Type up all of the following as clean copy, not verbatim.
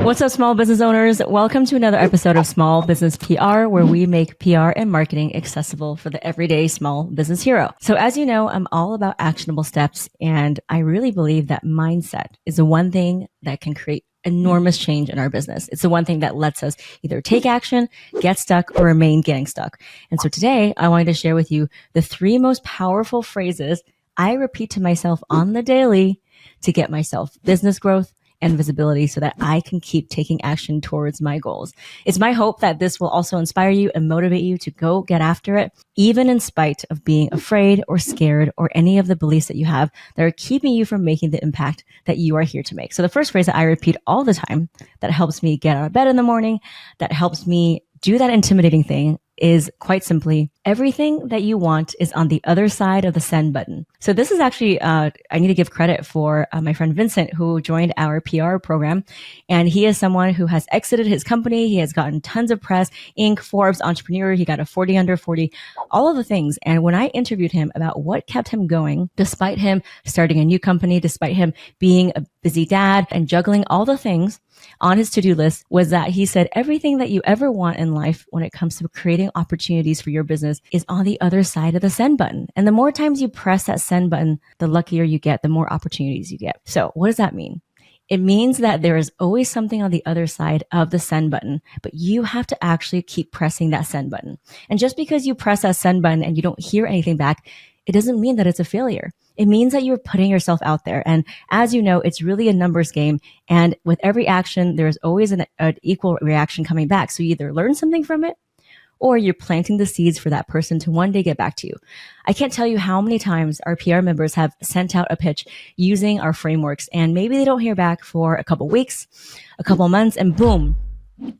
What's up, small business owners? Welcome to another episode of Small Business PR, where we make PR and marketing accessible for the everyday small business hero. So as you know, I'm all about actionable steps, and I really believe that mindset is the one thing that can create enormous change in our business. It's the one thing that lets us either take action, get stuck, or remain getting stuck. And so today I wanted to share with you the 3 most powerful phrases I repeat to myself on the daily to get myself business growth and visibility so that I can keep taking action towards my goals. It's my hope that this will also inspire you and motivate you to go get after it, even in spite of being afraid or scared or any of the beliefs that you have that are keeping you from making the impact that you are here to make. So the first phrase that I repeat all the time that helps me get out of bed in the morning, that helps me do that intimidating thing, is quite simply, everything that you want is on the other side of the send button. So this is actually, I need to give credit for my friend Vincent, who joined our PR program. And he is someone who has exited his company. He has gotten tons of press, Inc., Forbes, Entrepreneur. He got a 40 under 40, all of the things. And when I interviewed him about what kept him going, despite him starting a new company, despite him being a busy dad and juggling all the things on his to-do list, was that he said everything that you ever want in life when it comes to creating opportunities for your business is on the other side of the send button. And the more times you press that send button, the luckier you get, the more opportunities you get. So what does that mean? It means that there is always something on the other side of the send button, but you have to actually keep pressing that send button. And just because you press that send button and you don't hear anything back, it doesn't mean that it's a failure. It means that you're putting yourself out there. And as you know, it's really a numbers game. And with every action, there's always an equal reaction coming back. So you either learn something from it, or you're planting the seeds for that person to one day get back to you. I can't tell you how many times our PR members have sent out a pitch using our frameworks, and maybe they don't hear back for a couple weeks, a couple months, and boom.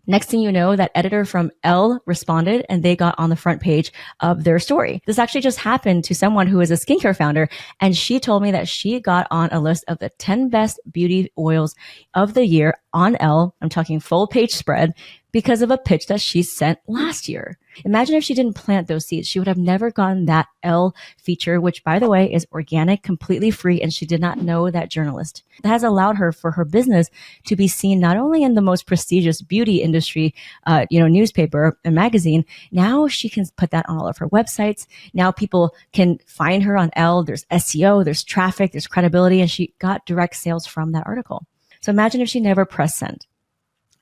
Next thing you know, that editor from Elle responded and they got on the front page of their story. This actually just happened to someone who is a skincare founder, and she told me that she got on a list of the 10 best beauty oils of the year on Elle. I'm talking full page spread, because of a pitch that she sent last year. Imagine if she didn't plant those seeds. She would have never gotten that Elle feature, which, by the way, is organic, completely free, and she did not know that journalist. That has allowed her for her business to be seen not only in the most prestigious beauty industry, newspaper and magazine. Now she can put that on all of her websites. Now people can find her on Elle. There's SEO, there's traffic, there's credibility, and she got direct sales from that article. So imagine if she never pressed send.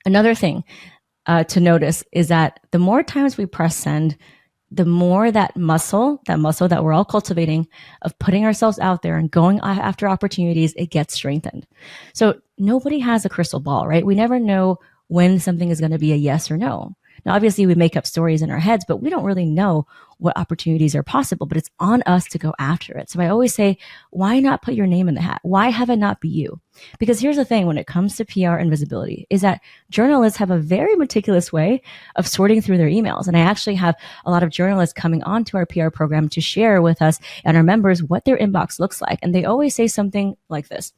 Another thing to notice is that the more times we press send, the more that muscle that we're all cultivating of putting ourselves out there and going after opportunities, it gets strengthened. So nobody has a crystal ball, right? We never know when something is going to be a yes or no. Now, obviously, we make up stories in our heads, but we don't really know what opportunities are possible, but it's on us to go after it. So I always say, why not put your name in the hat? Why have it not be you? Because here's the thing when it comes to PR and visibility is that journalists have a very meticulous way of sorting through their emails. And I actually have a lot of journalists coming onto our PR program to share with us and our members what their inbox looks like. And they always say something like this.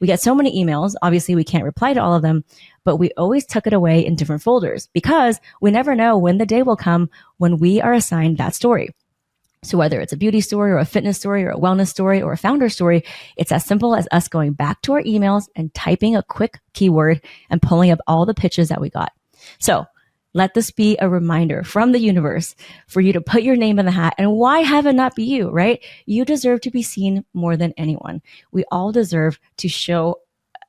We get so many emails. Obviously, we can't reply to all of them, but we always tuck it away in different folders because we never know when the day will come when we are assigned that story. So whether it's a beauty story or a fitness story or a wellness story or a founder story, it's as simple as us going back to our emails and typing a quick keyword and pulling up all the pitches that we got. So let this be a reminder from the universe for you to put your name in the hat. And why have it not be you, right? You deserve to be seen more than anyone. We all deserve to show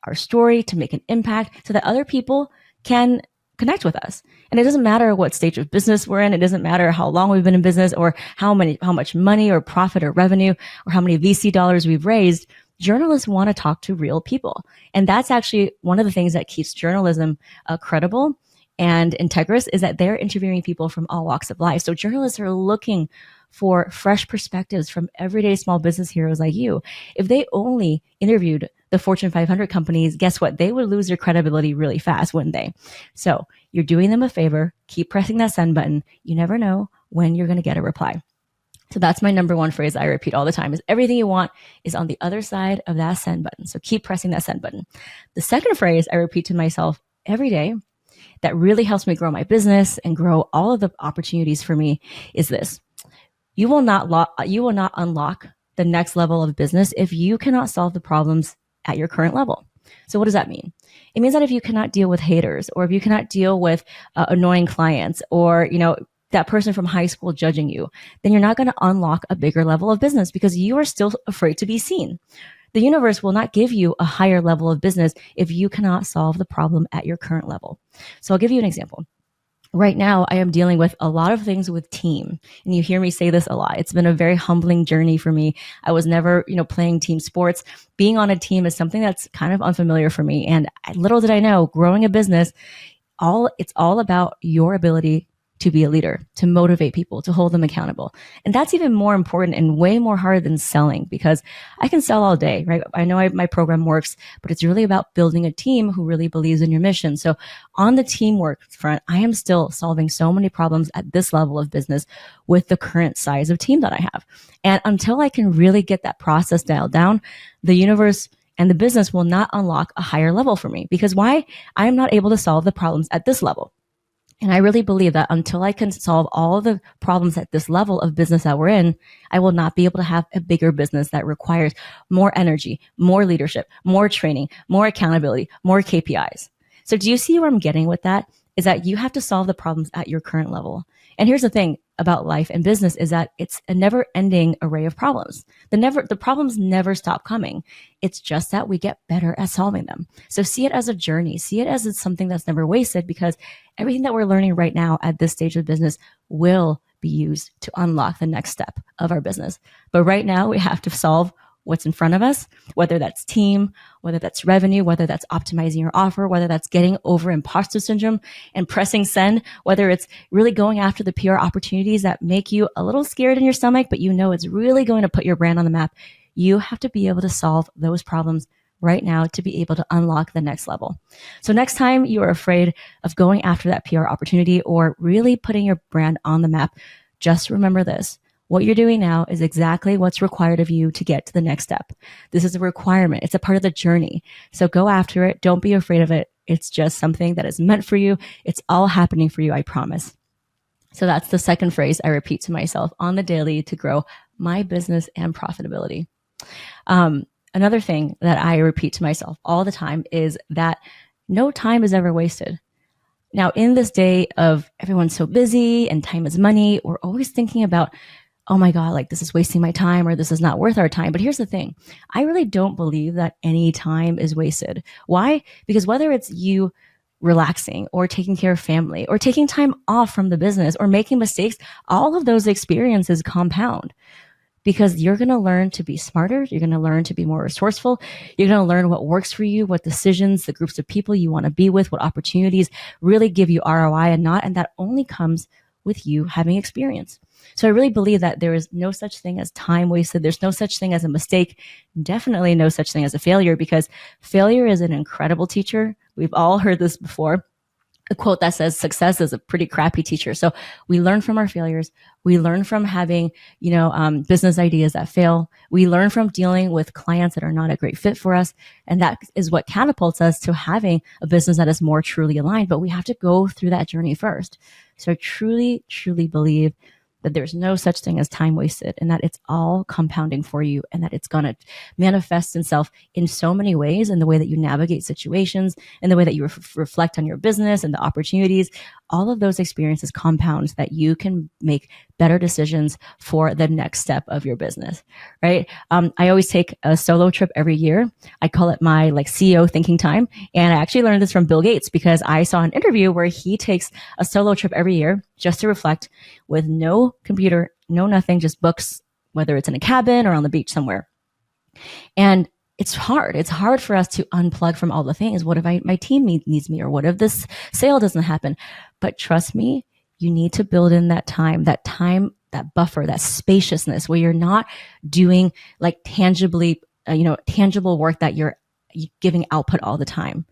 our story, to make an impact so that other people can connect with us. And it doesn't matter what stage of business we're in. It doesn't matter how long we've been in business or how much money or profit or revenue or how many VC dollars we've raised. Journalists want to talk to real people. And that's actually one of the things that keeps journalism credible and integrous is that they're interviewing people from all walks of life. So journalists are looking for fresh perspectives from everyday small business heroes like you. If they only interviewed the Fortune 500 companies, guess what? They would lose their credibility really fast, wouldn't they? So you're doing them a favor. Keep pressing that send button. You never know when you're going to get a reply. So that's my number one phrase I repeat all the time is everything you want is on the other side of that send button. So keep pressing that send button. The second phrase I repeat to myself every day that really helps me grow my business and grow all of the opportunities for me is this. You will not unlock the next level of business if you cannot solve the problems at your current level. So what does that mean? It means that if you cannot deal with haters, or if you cannot deal with annoying clients, or, that person from high school judging you, then you're not going to unlock a bigger level of business because you are still afraid to be seen. The universe will not give you a higher level of business if you cannot solve the problem at your current level. So I'll give you an example. Right now, I am dealing with a lot of things with team. And you hear me say this a lot. It's been a very humbling journey for me. I was never, playing team sports. Being on a team is something that's kind of unfamiliar for me. And little did I know, growing a business, it's all about your ability to be a leader, to motivate people, to hold them accountable. And that's even more important and way more hard than selling, because I can sell all day, right? I know my program works, but it's really about building a team who really believes in your mission. So on the teamwork front, I am still solving so many problems at this level of business with the current size of team that I have. And until I can really get that process dialed down, the universe and the business will not unlock a higher level for me. Because why? I am not able to solve the problems at this level. And I really believe that until I can solve all the problems at this level of business that we're in, I will not be able to have a bigger business that requires more energy, more leadership, more training, more accountability, more KPIs. So do you see where I'm getting with that? Is that you have to solve the problems at your current level. And here's the thing about life and business is that it's a never ending array of problems. The problems never stop coming. It's just that we get better at solving them. So see it as a journey. See it as it's something that's never wasted, because everything that we're learning right now at this stage of business will be used to unlock the next step of our business. But right now we have to solve what's in front of us, whether that's team, whether that's revenue, whether that's optimizing your offer, whether that's getting over imposter syndrome and pressing send, whether it's really going after the PR opportunities that make you a little scared in your stomach, but it's really going to put your brand on the map. You have to be able to solve those problems right now to be able to unlock the next level. So next time you are afraid of going after that PR opportunity or really putting your brand on the map, just remember this. What you're doing now is exactly what's required of you to get to the next step. This is a requirement. It's a part of the journey. So go after it. Don't be afraid of it. It's just something that is meant for you. It's all happening for you, I promise. So that's the second phrase I repeat to myself on the daily to grow my business and profitability. Another thing that I repeat to myself all the time is that no time is ever wasted. Now, in this day of everyone's so busy and time is money, we're always thinking about, oh my God, like this is wasting my time or this is not worth our time. But here's the thing. I really don't believe that any time is wasted. Why? Because whether it's you relaxing or taking care of family or taking time off from the business or making mistakes, all of those experiences compound. Because you're going to learn to be smarter. You're going to learn to be more resourceful. You're going to learn what works for you, what decisions, the groups of people you want to be with, what opportunities really give you ROI and not. And that only comes with you having experience. So I really believe that there is no such thing as time wasted. There's no such thing as a mistake. Definitely no such thing as a failure, because failure is an incredible teacher. We've all heard this before. A quote that says success is a pretty crappy teacher. So we learn from our failures. We learn from having, business ideas that fail. We learn from dealing with clients that are not a great fit for us. And that is what catapults us to having a business that is more truly aligned. But we have to go through that journey first. So I truly, truly believe that there's no such thing as time wasted and that it's all compounding for you and that it's going to manifest itself in so many ways in the way that you navigate situations, in the way that you reflect on your business and the opportunities. All of those experiences compound that you can make better decisions for the next step of your business, right? I always take a solo trip every year. I call it my CEO thinking time. And I actually learned this from Bill Gates because I saw an interview where he takes a solo trip every year just to reflect with no computer, no nothing, just books, whether it's in a cabin or on the beach somewhere. And it's hard. It's hard for us to unplug from all the things. What if my team needs me? Or what if this sale doesn't happen? But trust me, you need to build in that time, that buffer, that spaciousness where you're not doing like tangible work that you're giving output all the time.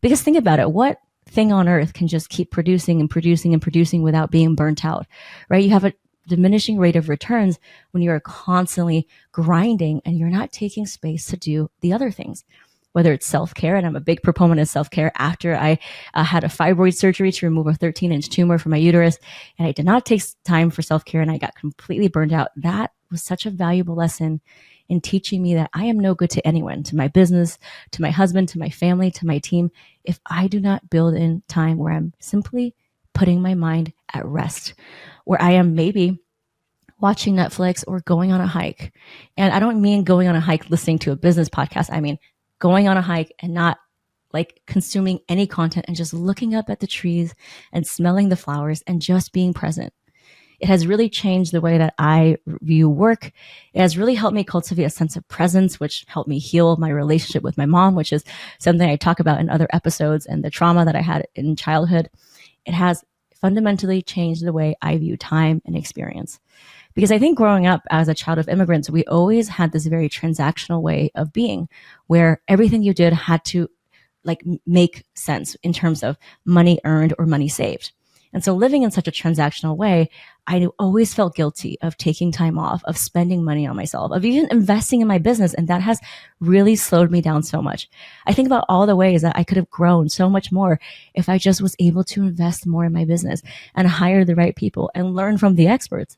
Because think about it. What thing on earth can just keep producing and producing and producing without being burnt out, right? You have a diminishing rate of returns when you're constantly grinding and you're not taking space to do the other things, whether it's self-care. And I'm a big proponent of self-care after I had a fibroid surgery to remove a 13-inch tumor from my uterus. And I did not take time for self-care and I got completely burned out. That was such a valuable lesson in teaching me that I am no good to anyone, to my business, to my husband, to my family, to my team, if I do not build in time where I'm simply putting my mind at rest, where I am maybe watching Netflix or going on a hike. And I don't mean going on a hike listening to a business podcast. I mean going on a hike and not like consuming any content and just looking up at the trees and smelling the flowers and just being present. It has really changed the way that I view work. It has really helped me cultivate a sense of presence, which helped me heal my relationship with my mom, which is something I talk about in other episodes, and the trauma that I had in childhood. It has fundamentally changed the way I view time and experience. Because I think growing up as a child of immigrants, we always had this very transactional way of being where everything you did had to like make sense in terms of money earned or money saved. And so living in such a transactional way, I always felt guilty of taking time off, of spending money on myself, of even investing in my business. And that has really slowed me down so much. I think about all the ways that I could have grown so much more if I just was able to invest more in my business and hire the right people and learn from the experts.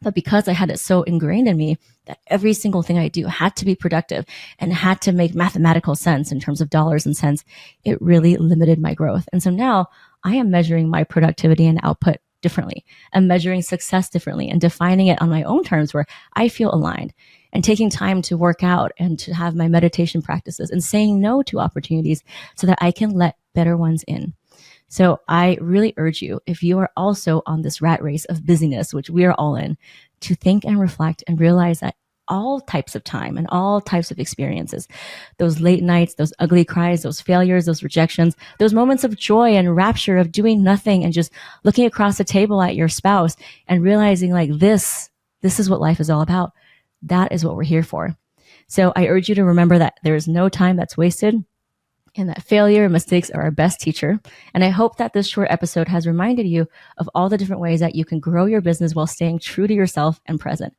But because I had it so ingrained in me that every single thing I do had to be productive and had to make mathematical sense in terms of dollars and cents, it really limited my growth. And so now I am measuring my productivity and output differently. I'm measuring success differently and defining it on my own terms where I feel aligned, and taking time to work out and to have my meditation practices and saying no to opportunities so that I can let better ones in. So I really urge you, if you are also on this rat race of busyness, which we are all in, to think and reflect and realize that all types of time and all types of experiences, those late nights, those ugly cries, those failures, those rejections, those moments of joy and rapture of doing nothing and just looking across the table at your spouse and realizing like this is what life is all about. That is what we're here for. So I urge you to remember that there is no time that's wasted, and that failure and mistakes are our best teacher. And I hope that this short episode has reminded you of all the different ways that you can grow your business while staying true to yourself and present.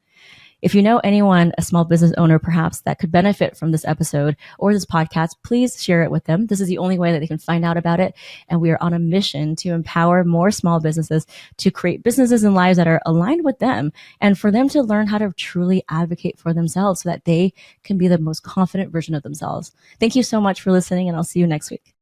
If you know anyone, a small business owner perhaps, that could benefit from this episode or this podcast, please share it with them. This is the only way that they can find out about it. And we are on a mission to empower more small businesses to create businesses and lives that are aligned with them, and for them to learn how to truly advocate for themselves so that they can be the most confident version of themselves. Thank you so much for listening, and I'll see you next week.